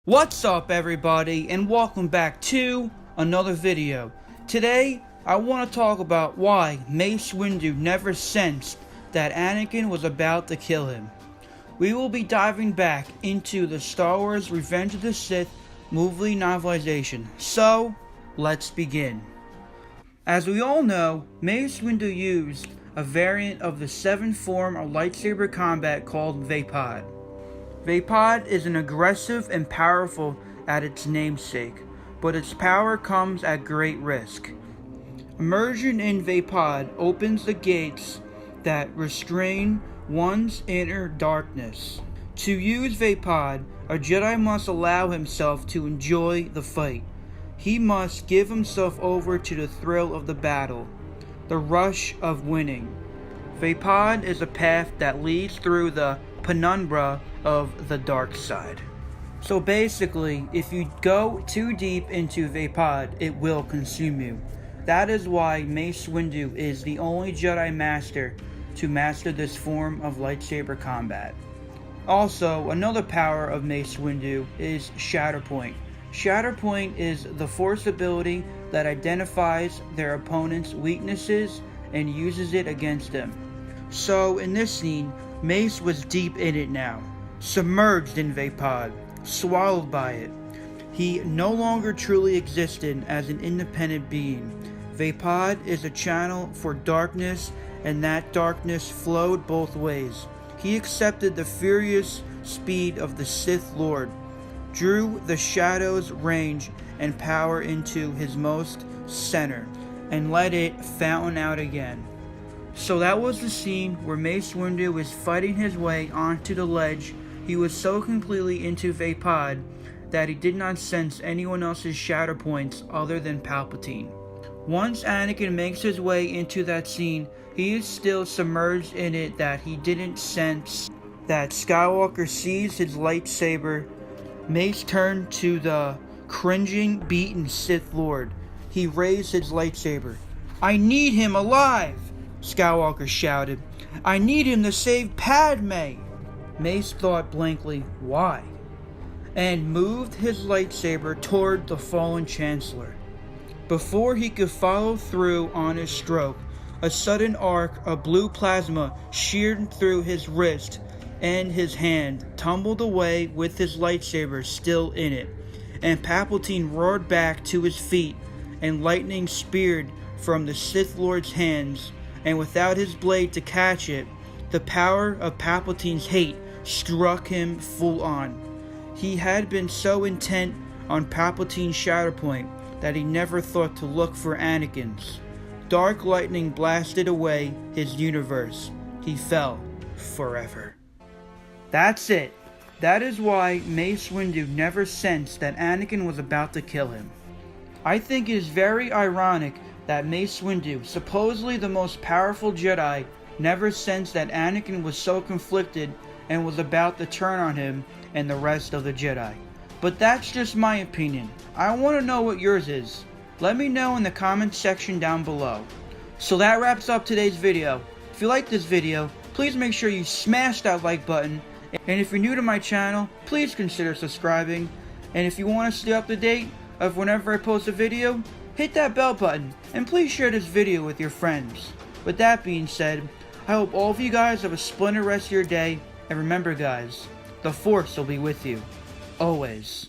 What's up everybody, and welcome back to another video. Today I want to talk about why Mace Windu never sensed that Anakin was about to kill him. We will be diving back into the Star Wars Revenge of the Sith movie novelization, so let's begin. As we all know, Mace Windu used a variant of the 7th form of lightsaber combat called Vaapad. Vaapad is an aggressive and powerful at its namesake, but its power comes at great risk. Immersion in Vaapad opens the gates that restrain one's inner darkness. To use Vaapad, a Jedi must allow himself to enjoy the fight. He must give himself over to the thrill of the battle, the rush of winning. Vaapad is a path that leads through the penumbra of the dark side. So basically, if you go too deep into Vaapad, it will consume you. That is why Mace Windu is the only Jedi Master to master this form of lightsaber combat. Also, another power of Mace Windu is Shatterpoint. Shatterpoint is the Force ability that identifies their opponent's weaknesses and uses it against them. So in this scene, Mace was deep in it now, submerged in Vaapad, swallowed by it. He no longer truly existed as an independent being. Vaapad is a channel for darkness, and that darkness flowed both ways. He accepted the furious speed of the Sith Lord, drew the shadow's range and power into his most center, and let it fountain out again. So that was the scene where Mace Windu was fighting his way onto the ledge. He was so completely into Vaapad that he did not sense anyone else's shatter points other than Palpatine. Once Anakin makes his way into that scene, he is still submerged in it that he didn't sense that Skywalker sees his lightsaber. Mace turned to the cringing, beaten Sith Lord. He raised his lightsaber. "I need him alive!" Skywalker shouted. "I need him to save Padme!" Mace thought blankly, why? And moved his lightsaber toward the fallen Chancellor. Before he could follow through on his stroke, a sudden arc of blue plasma sheared through his wrist, and his hand tumbled away with his lightsaber still in it, and Palpatine roared back to his feet, and lightning speared from the Sith Lord's hands, and without his blade to catch it, the power of Palpatine's hate struck him full on. He had been so intent on Palpatine's Shatterpoint that he never thought to look for Anakin's. Dark lightning blasted away his universe. He fell forever. That's it. That is why Mace Windu never sensed that Anakin was about to kill him. I think it is very ironic that Mace Windu, supposedly the most powerful Jedi, never sensed that Anakin was so conflicted and was about to turn on him and the rest of the Jedi. But that's just my opinion. I want to know what yours is. Let me know in the comments section down below. So that wraps up today's video. If you like this video, please make sure you smash that like button. And if you're new to my channel, please consider subscribing. And if you want to stay up to date of whenever I post a video, hit that bell button, and please share this video with your friends. With that being said, I hope all of you guys have a splendid rest of your day, and remember guys, the Force will be with you, always.